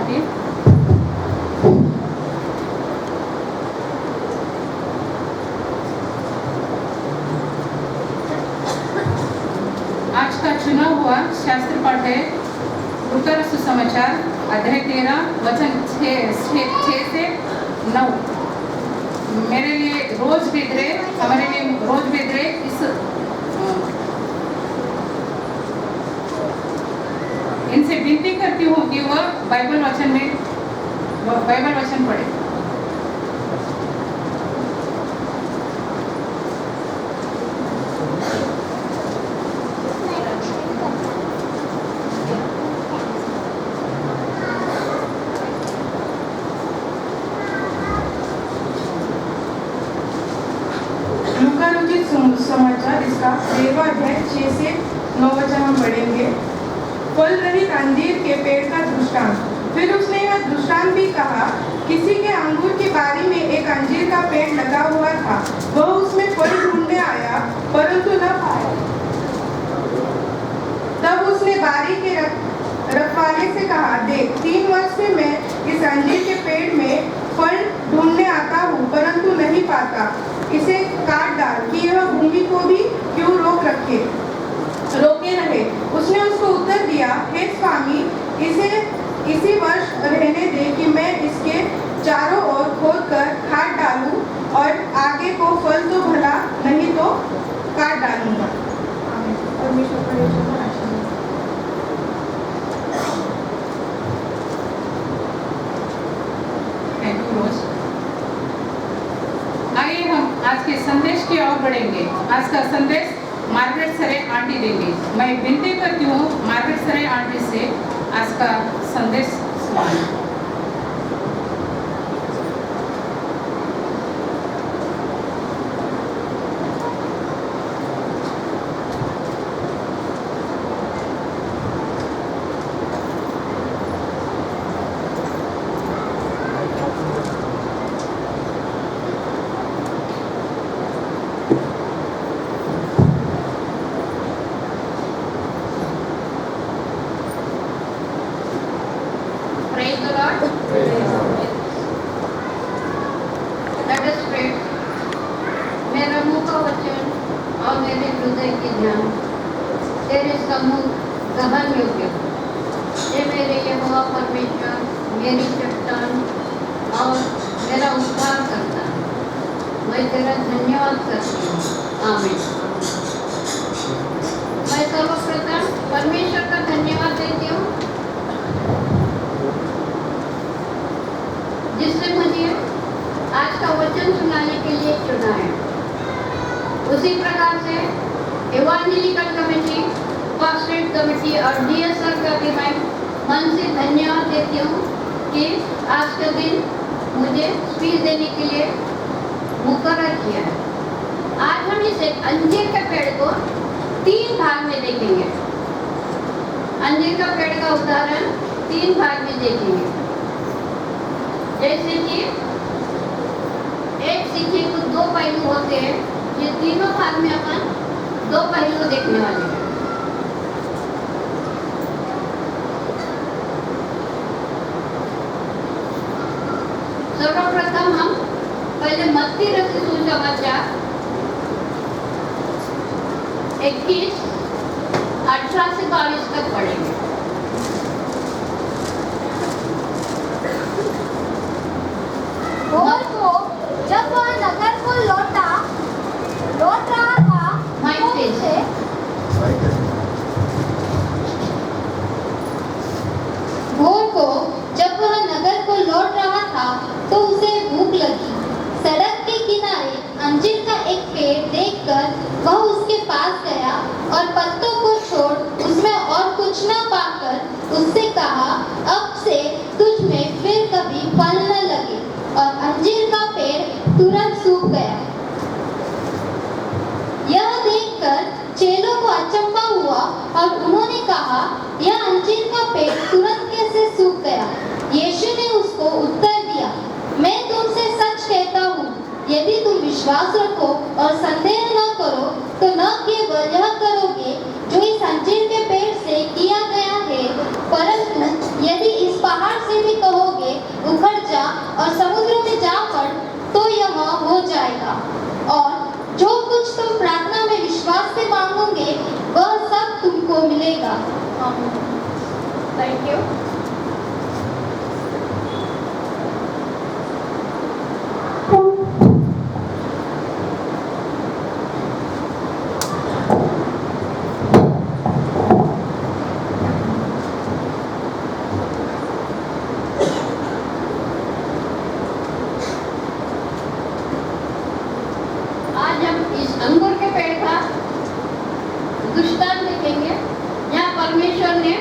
समाप्ति। आज का चुना हुआ शास्त्र पाठ है लूका सुसमाचार अध्याय 13 वचन 6 से 9। मेरे लिए रोज भेद रहे, हमारे लिए रोज भेद रहे इनसे विनती करती हूँ कि वह बाइबल वचन पढ़े। समाचार इसका 13वां अध्याय 6 से 9 वचन हम पढ़ेंगे। फल रहित अंजीर के पेड़ का दृष्टांत। फिर उसने यह दृष्टांत भी कहा, किसी के अंगूर की बारी में एक अंजीर का पेड़ लगा हुआ था। वह उसमें फल ढूंढने आया परंतु न पाया। तब उसने बारी के रखवाले से कहा, देख 3 वर्ष से मैं इस अंजीर के पेड़ में फल ढूंढने आता हूँ परंतु नहीं पाता। इसे काट डाल कि यह भूमि को भी क्यों रोके रहे। उसने उसको उत्तर दिया, हे स्वामी, इसे इसी वर्ष रहने दे कि मैं इसके चारों ओर खोद कर खाद डालूं और आगे को फल तो भला, नहीं तो काट डालूंगा। आइए हम आज के संदेश की ओर बढ़ेंगे। आज का संदेश मार्गरेट सरे आंटी देंगे। मैं विनती करती हूँ मार्गरेट सरे आंटी से आज का संदेश सुनाएं। Praise the Lord. Let us pray. मेरा मुंह का वचन और मेरे हृदय की ध्यान तेरे सम्मुख गहन योग्य हो। ये मेरे यहोवा परमेश्वर, मेरी चट्टान और मेरा उद्धार करता है। मैं तेरा धन्यवाद करती हूँ। आमीन। मैं सर्वप्रथम परमेश्वर का धन्यवाद देती हूँ जिसने मुझे आज का वचन सुनाने के लिए चुना है। उसी प्रकार से इवांजेलिकल कमेटी, पास्टरेट कमेटी और डीएसआर का भी मैं मन से धन्यवाद देती हूँ कि आज का दिन मुझे स्पीच देने के लिए मुकर्रर किया है। आज हम इस अंजीर के पेड़ को 3 भाग में देखेंगे। अंजीर का पेड़ का उदाहरण 3 भाग में देखेंगे। जैसे कि एक सिक्के को 2 पहलू होते हैं, ये तीनों भाग में अपन 2 पहलू देखने वाले हैं। सर्वप्रथम हम पहले मत्ती रचित सुसमाचार 21 18 से 22 तक पढ़ेंगे। भोर को जब वह नगर को लौट रहा था तो उसे भूख लगी। सड़क के किनारे अंजीर का एक पेड़ देखकर वह उसके पास गया और पत्तों को छोड़ उसमें और कुछ न पाकर उससे कहा, अब से तुझ में फिर कभी फल न लगे। और अंजीर का पेड़ तुरंत सूख गया। यह देखकर चेलों को अचंभा हुआ और उन्होंने कहा, यह अंजीर का पेड़ तुरंत कैसे सूख गया? यीशु ने उसको उत्तर दिया, मैं तुमसे सच कहता हूँ, यदि तुम विश्वास रखो और संदेह न करो तो न केवल यह करोगे जो इस अंजीर के पेड़ से किया गया है, परंतु यदि इस पहाड़ से भी को मिलेगा। Thank you. आज हम इस अंगूर के पेड़ का दृष्टांत देखेंगे। यहाँ परमेश्वर ने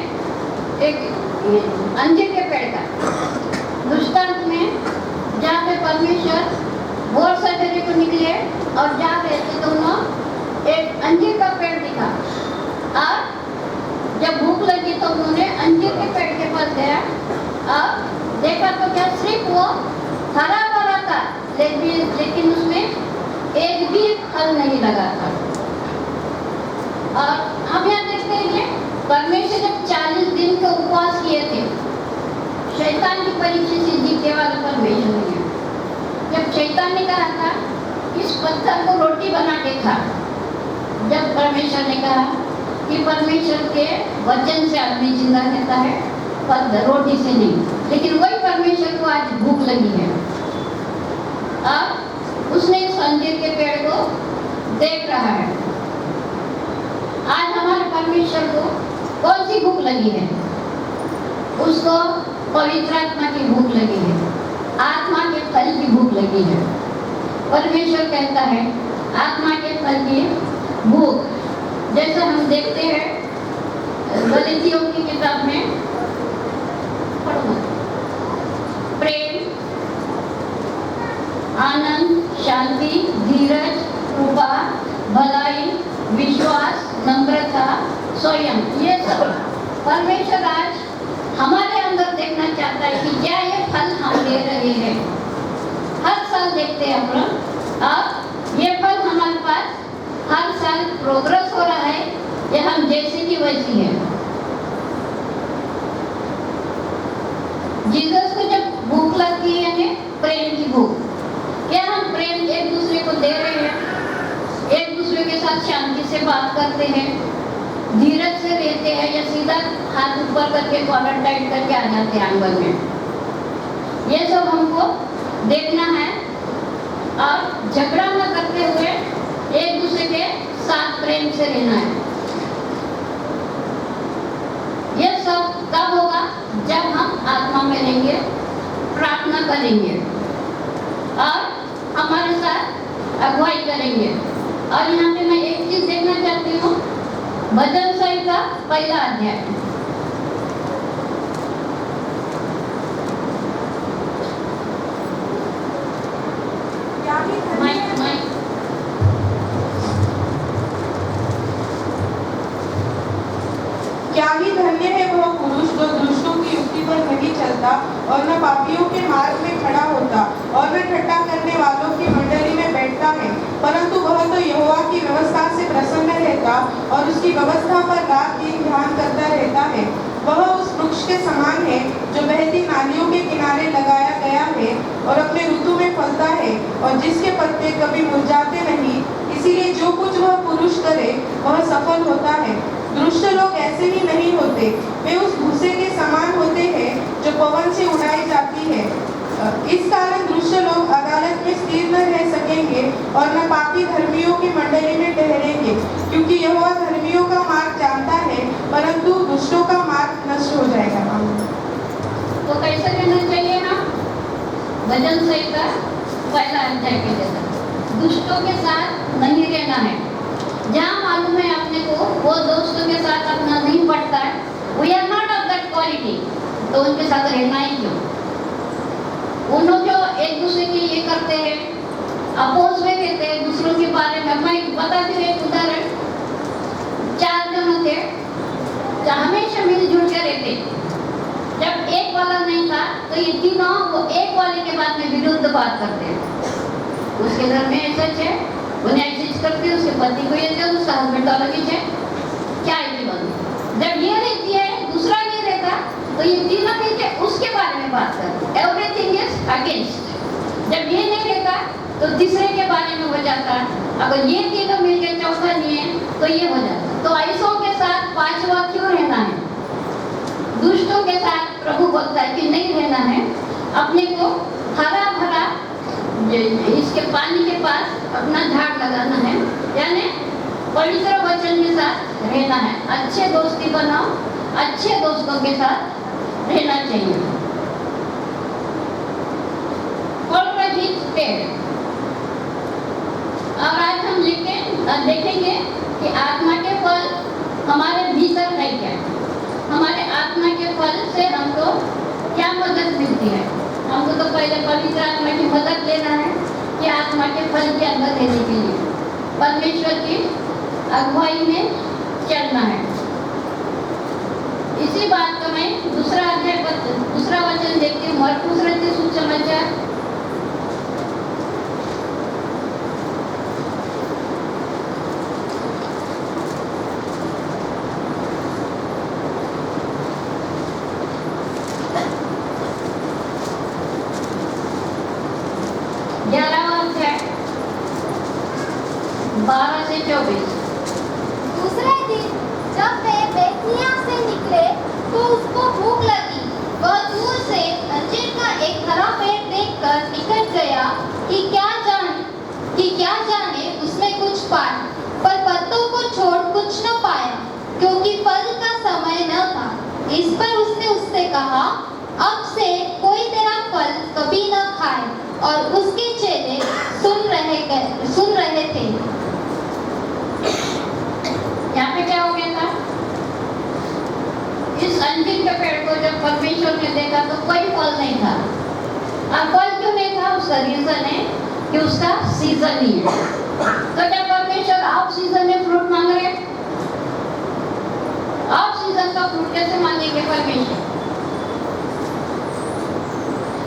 एक अंजीर के पेड़ का दृष्टांत में, जहाँ पे परमेश्वर भोर सवेरे को निकले और जा रहे थे दोनों, एक अंजीर का पेड़ दिखा और जब भूख लगी तो उन्होंने अंजीर के पेड़ के पास गया और देखा तो क्या सिर्फ वो हरा भरा था, लेकिन उसमें एक भी फल नहीं लगा था। और हम यहाँ देखते हैं परमेश्वर जब 40 दिन का उपवास किए थे, शैतान की परीक्षा से जीतने वाला परमेश्वर ने, जब शैतान ने कहा था इस पत्थर को रोटी बना के खा, जब परमेश्वर ने कहा कि परमेश्वर के वचन से आदमी जिंदा रहता है, पर रोटी से नहीं, लेकिन वही परमेश्वर को आज भूख लगी है। अब उसने इस अंजीर के पेड़ को देख रहा है। आज हमारे परमेश्वर को कौन सी भूख लगी है? उसको पवित्र आत्मा की भूख लगी है, आत्मा के फल की भूख लगी है। परमेश्वर कहता है आत्मा के फल की भूख, जैसे हम देखते हैं गलातियों की किताब में, प्रेम, आनंद, शांति, धीरज, कृपा, भलाई, विश्वास, नम्रता, स्वयं, ये सब परमेश्वर आज हमारे अंदर देखना चाहता है कि क्या ये फल हम दे रहे हैं। हर साल देखते हैं हम लोग, और ये फल हमारे पास हर साल प्रोग्रेस हो रहा है, ये हम जैसे की वैसी है। जीसस को जब भूख लगती है हमें, प्रेम की भूख, क्या हम प्रेम एक दूसरे को दे रहे हैं? एक दूसरे के साथ शांति से बात करते हैं, धीरज से रहते हैं, या सीधा हाथ ऊपर करके कॉलर टाइट करके आ जाते हैं आंगन में? ये सब हमको देखना है। और झगड़ा न करते हुए एक दूसरे के साथ प्रेम से रहना है। ये सब कब होगा? जब हम आत्मा में रहेंगे, प्रार्थना करेंगे और हमारे साथ अगुवाई करेंगे। और यहाँ पे मैं एक चीज देखना चाहती हूँ, भजन संहिता पहला अध्याय, क्या ही धन्य है वह पुरुष जो दुष्टों की युक्ति पर नहीं चलता और न पापियों के मार्ग में खड़ा होता और न ठट्ठा करने वालों की मंडली में बैठता है, परंतु वह तो यहोवा की व्यवस्था से प्रसन्न रहता और उसकी व्यवस्था पर रात दिन ध्यान करता रहता है। वह उस वृक्ष के समान है जो बहती नालियों के किनारे लगाया गया है और अपने ऋतु में फलता है और जिसके पत्ते कभी मुरझाते नहीं। इसीलिए जो कुछ वह पुरुष करे वह सफल होता है। दुष्ट लोग ऐसे ही नहीं होते, वे उस भूसे के समान होते हैं जो पवन से उड़ाई जाती है। इस कारण दुष्ट लोग अदालत में स्थिर न रह सकेंगे और न पापी धर्मियों की मंडली में ठहरेंगे, क्योंकि यहोवा धर्मियों का मार्ग जानता है, परंतु दुष्टों का मार्ग नष्ट हो जाएगा। तो कैसे रहना चाहिए हम? भजन संहिता पहला अध्याय के जैसा, दुष्टों के साथ नहीं रहना है। जहाँ मालूम है अपने को वो दोस्तों के साथ अपना नहीं बढ़ता है, we are not of that quality, तो उनके साथ रहना ही क्यों? उन लोग जो एक दूसरे के लिए करते हैं, अपोज में रहते हैं दूसरों के बारे में। मैं बताती हूँ एक उदाहरण, 4 जन थे, हमेशा मिलजुल के रहते। जब एक वाला नहीं था तो ये तीनों वो एक वाले के बारे में विरुद्ध बात करते हैं। उसके घर में ऐसा है, उन्हें ऐसी करते, उसके पति को ये थे, उसका हस्बैंड अलग ही है, क्या है बंद। जब ये रहती है, दूसरा नहीं रहता, तो ये तीनों मिलके उसके बारे में बात करते, एवरीथिंग इज अगेंस्ट। जब ये नहीं रहता तो तीसरे के बारे में हो जाता, अगर ये तीनों मिलके चौथा नहीं है तो ये हो जाता। तो ऐसों के साथ पांचवा क्यों रहना है? दुष्टों के साथ प्रभु बोलता है कि नहीं रहना है, अपने को हरा भरा इसके पानी के पास अपना झाड़ लगाना है, यानी पवित्र वचन के साथ रहना है। अच्छे दोस्ती बनाओ, अच्छे दोस्तों के साथ रहना चाहिए। फल रहित पेड़। और आज हम देखेंगे कि आत्मा के फल हमारे भीतर है क्या, हमारे आत्मा के फल से हमको क्या मदद मिलती है। हमको तो पहले पवित्र आत्मा की मदद लेना है कि आत्मा के फल के अंदर रहने के लिए परमेश्वर की अगुवाई में चलना है। इसी बात का मैं दूसरा वचन देखती हूँ, मरकुस रचित सुसमाचार 12 से 24। दूसरे दिन जब वे बेतनिया से निकले तो उसको भूख लगी। वह दूर से अंजीर का एक हरा पेड़ देखकर निकट गया कि क्या जाने उसमें कुछ पाए, पर पत्तों को छोड़ कुछ न पाया, क्योंकि फल का समय न था। इस पर उसने उससे कहा, अब से कोई तेरा फल कभी न खाए। और उसके चेले सुन रहे थे। यहाँ पे क्या हो गया था? इस अंजीर के पेड़ को जब परमेश्वर ने देखा तो कोई फल नहीं था। और फल क्यों नहीं था? उसका रीजन है कि उसका सीजन ही है। तो क्या परमेश्वर ऑफ सीजन में फ्रूट मांग रहे? ऑफ सीजन का फ्रूट कैसे मांगेंगे परमेश्वर?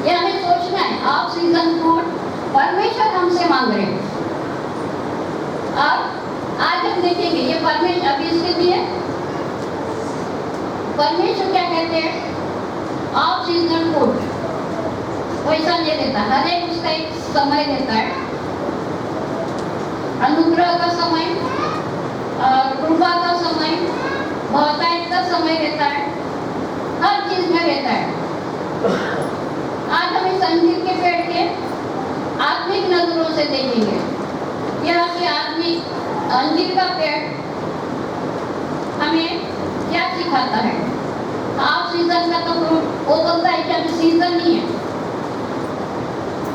ये हमें सोचना है। ऑफ सीजन फ्रूट परमेश्वर हमसे मांग रहे हैं। और आज हम देखेंगे ये परमेश्वर अभी इसके लिए परमेश्वर क्या कहते हैं? ऑफ सीजन फूड पैसा नहीं देता, हर एक उसका एक समय देता है, अनुग्रह का समय, कृपा का समय, बहुतायत का समय रहता है, हर चीज में रहता है। आज हम इस अंजीर के पेड़ के आत्मिक नजरों से देखेंगे। यह कि आत्मिक अंजीर का पेड़ हमें क्या सिखाता है? ऑफ सीजन का तो फ्रूट वो बोलता है कि अभी सीजन नहीं है।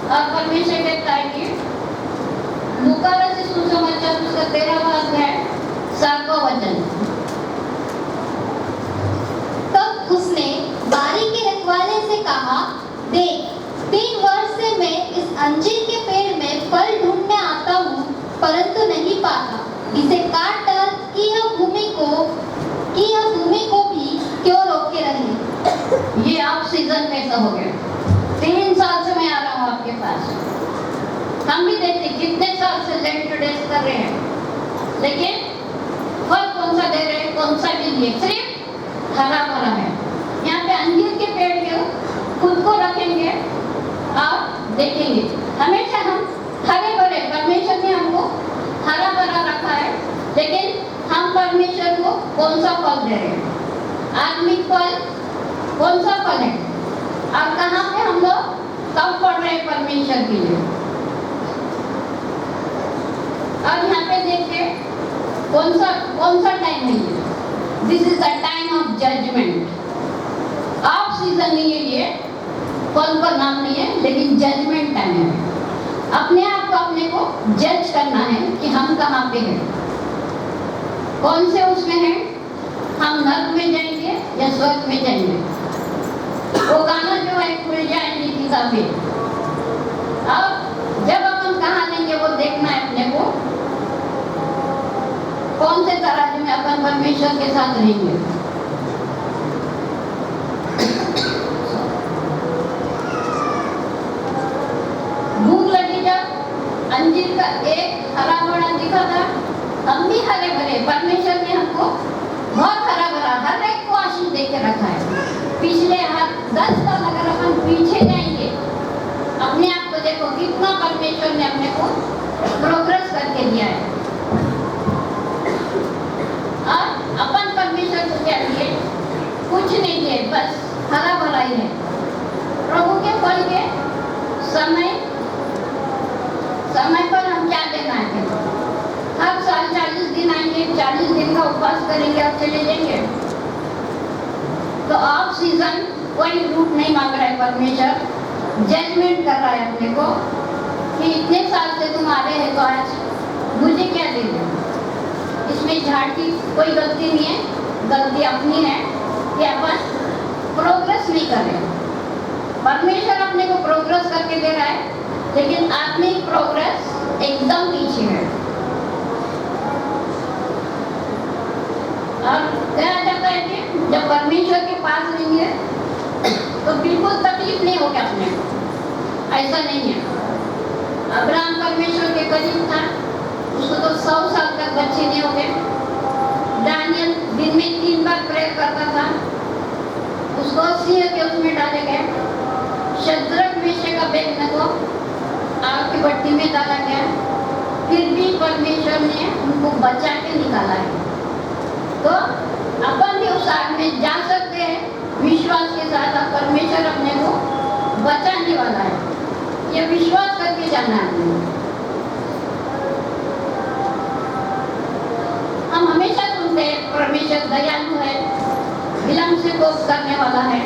और परमेश्वर कहता है कि लूका रचित सुसमाचार उसका 13वां अध्याय 7वां वचन। तब उसने बारी के रखवाले से कहा, देख, 3 वर्ष से मैं इस अंजीर के पेड़ में फल ढूंढने आता हूँ, परंतु नहीं पाता। इसे काट डाल कि यह भूमि को भी क्यों रोके रहे। ये ऑफ सीजन में ऐसा हो गया। 3 साल से मैं आ रहा हूँ आपके पास। हम भी देखते कितने साल से लेट टू डेज कर रहे हैं, लेकिन फल कौन सा दे रहे हैं? कौन सा भी नहीं, सिर्फ हरा भरा है। यहाँ पे अंजीर के पेड़ के खुद को रखेंगे और देखेंगे। हमेशा हम हरे भरे, परमेश्वर ने हमको हरा भरा रखा है, लेकिन हम परमेश्वर को कौन सा फल दे रहे हैं? आत्मिक फल कौन सा फल है? और कहाँ पे हम लोग कम पड़ रहे हैं परमेश्वर के लिए? और यहाँ पे देखते कौन सा टाइम है ये? This is the time of judgment. Off season नहीं है ये, फल का नाम नहीं है, लेकिन जजमेंट टाइम है। अपने आप को अपने को जज करना है कि हम कहाँ पे हैं, कौन से उसमें हैं, हम नर्क में जाएंगे या स्वर्ग में जाएंगे। वो गाना जो है खुल जाएंगी किताबें। अब जब अपन कहाँ लेंगे वो देखना है अपने को, कौन से तराजू में अपन परमेश्वर के साथ रहेंगे। भूख लगी जब अंजीर का एक हरा भरा दिखा था, हम भी हरे भरे, परमेश्वर ने हमको बहुत हरा भरा हर एक को आशीष देके रखा है। पिछले 10 साल अगर अपन पीछे जाएंगे, अपने आप को देखो कितना परमेश्वर ने अपने को प्रोग्रेस करके दिया है। और कर चले जाएंगे। तो ऑफ सीजन कोई रूट नहीं मांग रहा है परमेश्वर, जजमेंट कर रहा है अपने को कि इतने साल से तुम आ रहे हैं तो आज मुझे क्या दे दो। इसमें झाड़ की कोई गलती नहीं है, गलती अपनी है कि अपन प्रोग्रेस नहीं कर रहे। परमेश्वर अपने को प्रोग्रेस करके दे रहा है, लेकिन आत्मिक प्रोग्रेस एकदम पीछे है। और कहा जाता है कि जब परमेश्वर के पास रहेंगे तो बिल्कुल तकलीफ नहीं होगी अपने को, ऐसा नहीं है। अब्राहम परमेश्वर के करीब था, उसको तो 100 साल तक बच्चे नहीं हो गए। दानियल दिन में 3 बार प्रेयर करता था, उसको सिंह के उसमें डाले गए। शद्रक मेशक अबेदनगो आग की भट्टी में डाला गया, फिर भी परमेश्वर ने उनको बचा के निकाला है। तो अपन भी उस आग में जा सकते हैं विश्वास के साथ। अब परमेश्वर अपने को बचाने वाला है, ये विश्वास करके जाना है। हम हमेशा सुनते हैं परमेश्वर दयालु है, विलंब से कोप करने वाला है,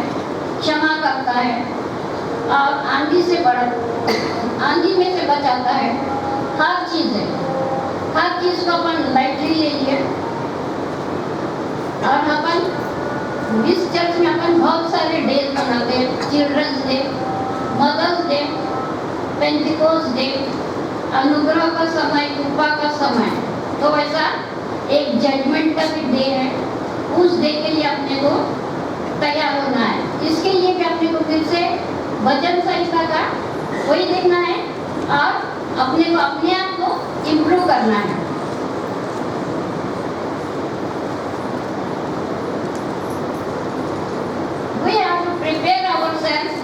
क्षमा करता है और आंधी में से बचाता है। हर चीज है, हर चीज को अपन लाइटली ले लिए। और अपन इस चर्च में अपन बहुत सारे डे मनाते हैं, children's day, mother's day, Pentecost day, अनुग्रह का समय, कृपा का समय। तो वैसा एक जजमेंट का भी डे है, उस डे के लिए अपने को तैयार होना है। इसके लिए भी अपने को फिर से भजन संहिता का वही देखना है और अपने को अपने आप को इम्प्रूव करना है। We have to prepare ourselves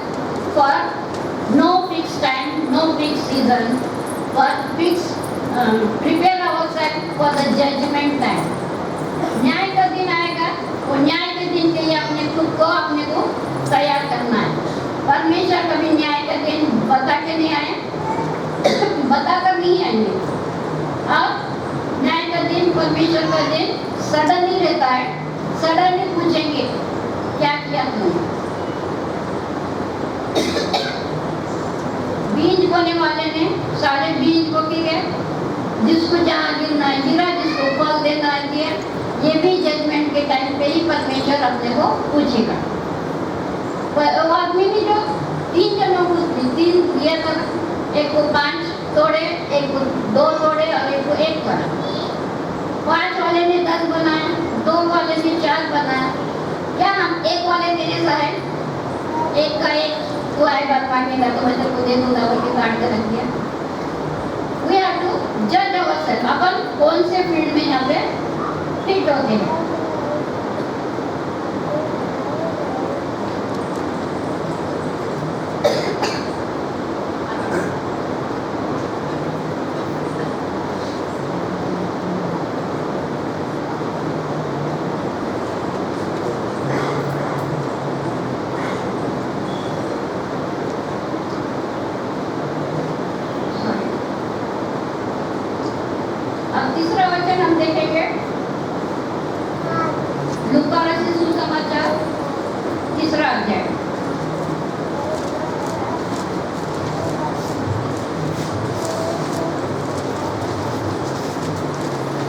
for no fixed time, no fixed season, but prepare ourselves for the judgment time. न्याय का दिन आएगा, वो न्याय के दिन के लिए अपने खुद को अपने को तैयार करना है। परमेश्वर कभी न्याय का दिन बता के नहीं आए, बता कर नहीं आएंगे। अब न्याय का दिन, परमेश्वर का दिन सडनली रहता है। सडनली पूछेंगे क्या किया तुमने। बीज बोने वाले ने सारे बीज बो के गए, जिसको जहाँ गिरना है गिरा, जिसको फल देना है दिया। ये भी जजमेंट के टाइम पे ही परमेश्वर अपने को पूछेगा। वो आदमी भी जो 3 जनों को 3 दिया था, एक को 5 तोड़े, एक को 2 तोड़े और एक को 1 तोड़ा। 5 वाले ने 10 बनाया, 2 वाले ने 4 बनाया। क्या हम 1 वाले देने से है? 1 का 1 तो आए बात मांगेगा तो मैं तेरे को दे दूंगा बोल के काट के रख दिया। We have to judge ourselves, अपन कौन से फील्ड में यहाँ पे फिट होते हैं। अब तीसरा वचन हम देखेंगे, लूका रचित सुसमाचार 3रा अध्याय।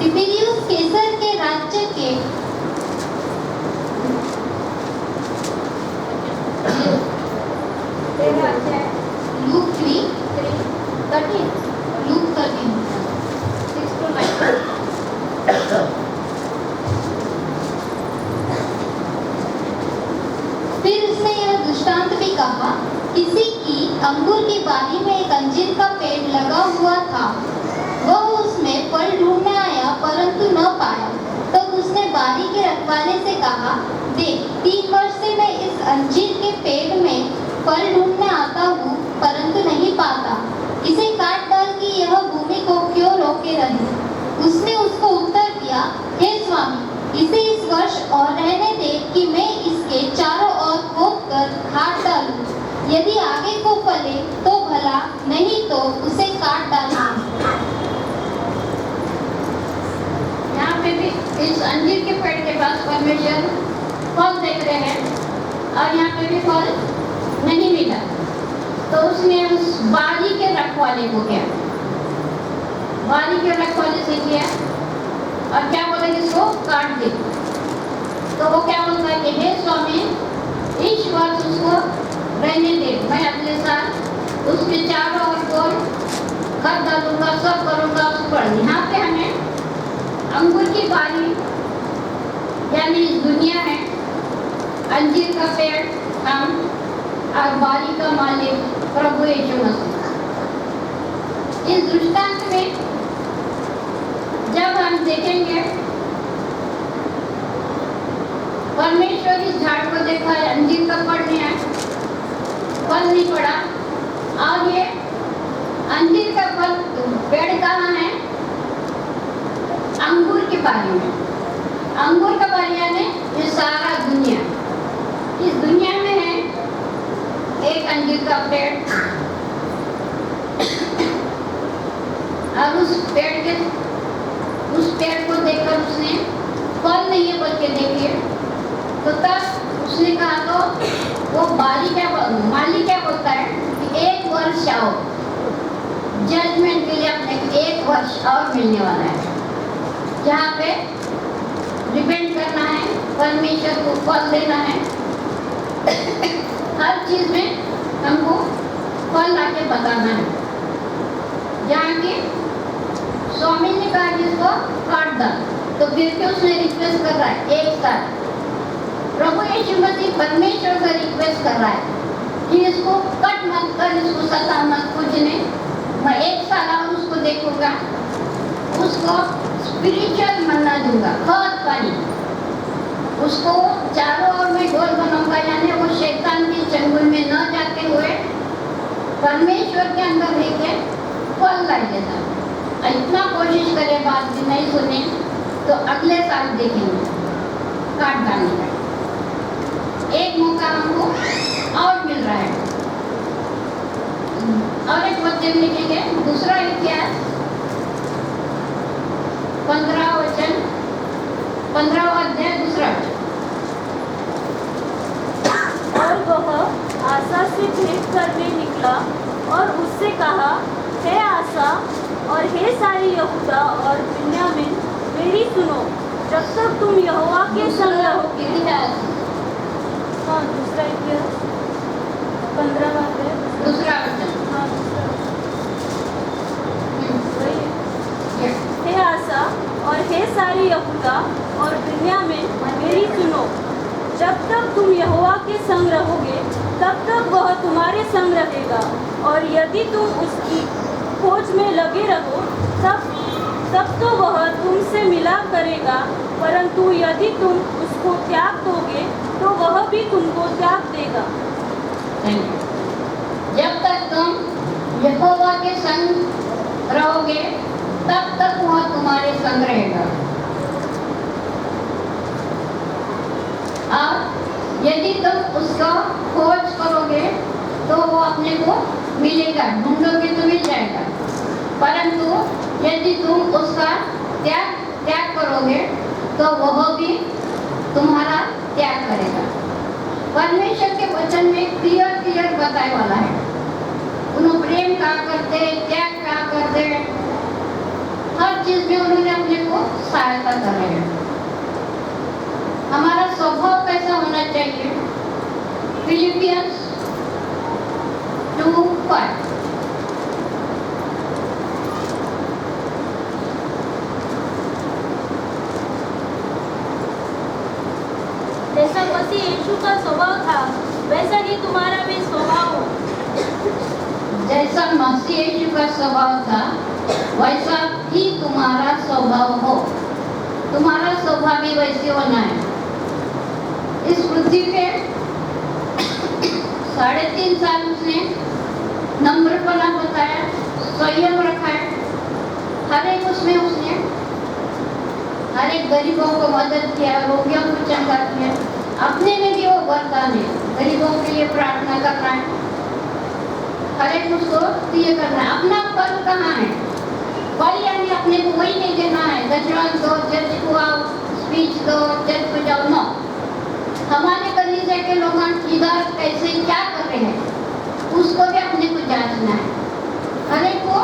तिबिरियुस कैसर के राज्य के लूक 13 6 to 9। फिर उसने यह दृष्टांत भी कहा, किसी की अंगूर की बारी में एक अंजीर का पेड़ लगा हुआ था। वह उसमें फल ढूंढने आया परंतु न पाया। तब उसने बारी के रखवाले से कहा, देख 3 वर्ष से मैं इस अंजीर के पेड़ में फल ढूंढने आता हूँ परंतु नहीं पाता। इसे काट डाल कि यह भूमि को क्यों रोके रहे। उसने उसको उत्तर दिया, हे स्वामी, इसे इस वर्ष और रहने दे कि मैं इसके चारों ओर खोद कर हाथ डालूं। यदि आगे को फले तो भला, नहीं तो उसे काट डालूं। यहाँ पे भी इस अंजीर के पेड़ के पास परमेश्वर फल देख रहे हैं और यहाँ पे भी फल नहीं मिला, तो उसने उस बारी के रखवाले को किया, बारी के रखवाले से किया और क्या बोला कि इसको काट दे। तो वो क्या बोलता है कि हे स्वामी, इस वर्ष उसको रहने दे, मैं अगले साल उसके चारों ओर को खत डालूंगा, सब करूंगा उस पर। यहाँ पे हमें अंगूर की बारी यानी इस दुनिया है, अंजीर का पेड़ हम और बारी का मालिक प्रभु यीशु मसीह। इस दृष्टांत में जब हम देखेंगे, परमेश्वर इस झाड़ को देखा है, अंजीर का पेड़ नहीं है, फल नहीं पड़ा, और ये अंजीर का फल पेड़ कहाँ है? अंगूर की बारी में। अंगूर का बारी यानी ये सारा दुनिया, इस दुनिया में है एक अंजीर का पेड़, और उस पेड़ को देखकर उसने फल नहीं है बोल के देखिए, तो तब उसने कहा, तो वो बारी क्या माली क्या बोलता है कि एक वर्ष आओ, जजमेंट के लिए अपने एक वर्ष और मिलने वाला है, जहाँ पे डिपेंड करना है, परमेश्वर को फल देना है, हर चीज में हमको फल लाके बताना है। जहाँ की स्वामी ने कहा कि इसको काट डाल, तो फिर क्यों उसने रिक्वेस्ट कर रहा है एक साल? प्रभु यीशु मसीह परमेश्वर से रिक्वेस्ट कर रहा है कि इसको कट मत कर, इसको सता मत, कुछ नहीं, मैं एक साल और उसको देखूंगा, उसको स्पिरिचुअल मन्ना दूंगा, खाद पानी, उसको चारों ओर में गोल बनाऊंगा, यानी वो शैतान की चंगुल में न जाते हुए परमेश्वर के अंदर रह के फल ला देता। इतना कोशिश करे, बात भी नहीं सुने, तो अगले साल देखेंगे काट डालने का। एक मौका हमको और मिल रहा है। और एक वचन लिखेंगे, दूसरा इतिहास 15 वचन, 15वां अध्याय, दूसरा वचन। और वह आसा से भेंट करने निकला और उससे कहा, हे आसा और हे सारी यहूदा और बिन्यामीन, मेरी सुनो, जब तक तुम यहोवा के संग रहोगे। इतिहास, हाँ, दूसरा इतिहास 15वां अध्याय, दूसरा वचन। हाँ, दूसरा। वही है। ये हे आसा और हे सारी यहूदा और बिन्यामीन, मेरी सुनो, जब तक तुम यहोवा के संग रहोगे, तब तक वह तुम्हारे संग रहेगा, और यदि तुम उसकी खोज में लगे रहो, तब तो वह तुमसे मिला करेगा, परंतु यदि तुम उसको त्याग दोगे, तो वह भी तुमको त्याग देगा। जब तक तुम यहोवा के संग रहोगे, तब तक वह तुम्हारे संग रहेगा, और यदि तुम उसका खोज करोगे तो वो अपने को मिलेगा, ढूंढोगे तो मिल जाएगा, परंतु यदि तुम उसका त्याग करोगे तो वह भी तुम्हारा त्याग करेगा। परमेश्वर के वचन में क्लियर बताए वाला है, उन्होंने प्रेम क्या करते, त्याग क्या करते, हर चीज में उन्होंने अपने को सहायता कर रहे हैं। हमारा स्वभाव कैसा होना चाहिए? फिलिपियंस 2:5। जैसा मसीह यीशु का स्वभाव था, वैसा ही तुम्हारा भी स्वभाव हो। जैसा मसीह यीशु का स्वभाव था, वैसा ही तुम्हारा स्वभाव हो। तुम्हारा स्वभाव भी वैसे होना है। इस पृथ्वी पे 3.5 साल उसने नम्रपना बताया, संयम रखा है, हर एक उसमें उसने हर एक गरीबों को मदद किया, रोगियों को चंगा किया, अपने में भी वो वरदान है, गरीबों के लिए प्रार्थना करना है, हर एक उसको ये करना है। अपना फल कहाँ है? फल यानी अपने को वही नहीं देना है, दशवां दो, चर्च को आओ, स्पीच दो, चर्च पे जाओ, नो। हमारे कलीसिया के लोग किधर कैसे क्या कर रहे हैं उसको भी अपने को जांचना है, हर एक को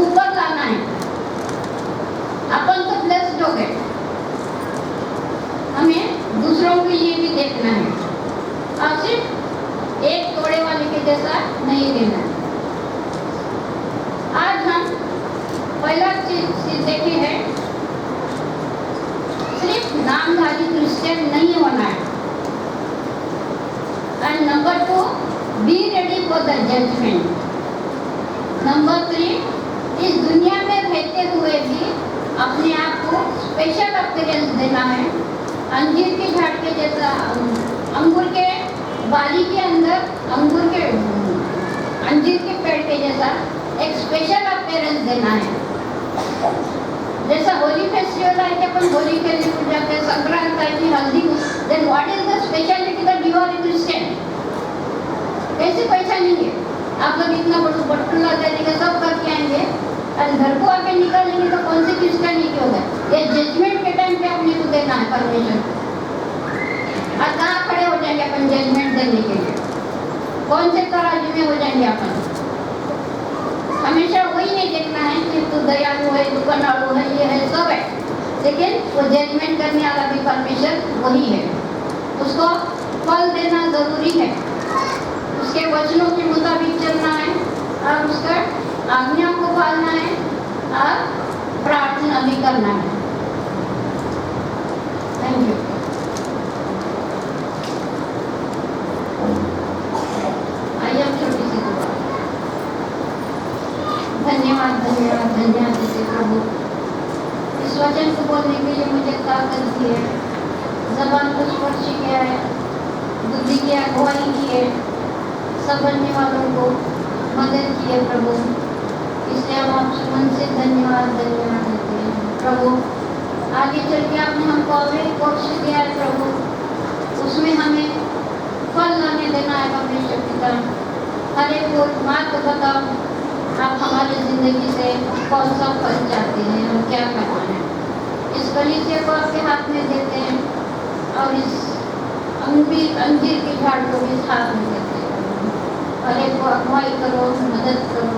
ऊपर लाना है। अपन तो ब्लेस्ड हो गए, हमें दूसरों के लिए भी देखना है और सिर्फ एक तोड़े वाले के जैसा नहीं रहना है। आज हम पहला चीज देखे है, सिर्फ नामधारी क्रिश्चियन नहीं होना है। And number 2, be ready for the judgment. Number 3, इस दुनिया में रहते हुए भी अपने आप को स्पेशल अपीयरेंस देना है। अंजीर के झाड़ के जैसा, अंगूर के बाली के अंदर अंजीर के पेड़ के जैसा एक स्पेशल अपीयरेंस देना है। जैसा होली फेस्टिवल है कि अपन होली खेलने को जाते हैं, संक्रांत है कि हल्दी, then what is the speciality that you are a Christian? कैसे पहचानेंगे? आप लोग इतना बटुल्ला देने सब करके आएंगे और घर को आके निकालेंगे तो कौन से क्रिश्चियन ही क्यों गए? ये जजमेंट के टाइम पे अपने को देना है परमिशन। और कहाँ खड़े हो जाएंगे अपन जजमेंट देने के लिए? कौन से तराजू में हो जाएंगे अपन? हमेशा वही नहीं देखना है कि तू दयालु है, तू कनाड़ू है, ये है, सब है, लेकिन वो जजमेंट करने वाला भी परमेश्वर वही है। उसको फल देना जरूरी है, उसके वचनों के मुताबिक चलना है और उसका आज्ञा को पालना है और प्रार्थना भी करना है। Thank you. आइए अब छोटी सी दुआ। धन्यवाद धन्यवाद धन्यवाद देते प्रभु, इस वचन को बोलने के लिए मुझे ताकत दी है, ज़बान को स्पर्श किया है, बुद्धि की अगुवाई की है, समझने वालों को मदद की है प्रभु। इसलिए हम आपसे मन से धन्यवाद धन्यवाद देते हैं प्रभु। आगे चल के आपने हमको और एक कोर्स दिया है प्रभु, उसमें हमें फल लाने देना है परमेश्वर पिता। हर एक को मार्ग बताओ, आप हमारी ज़िंदगी से कौन सा फल चाहते हैं और क्या करना है। इस कलीसिया को आपके हाथ में देते हैं और इस अंजीर के झाड़ को भी हाथ में देते हैं। हर एक को अगुवाई करो, मदद करो,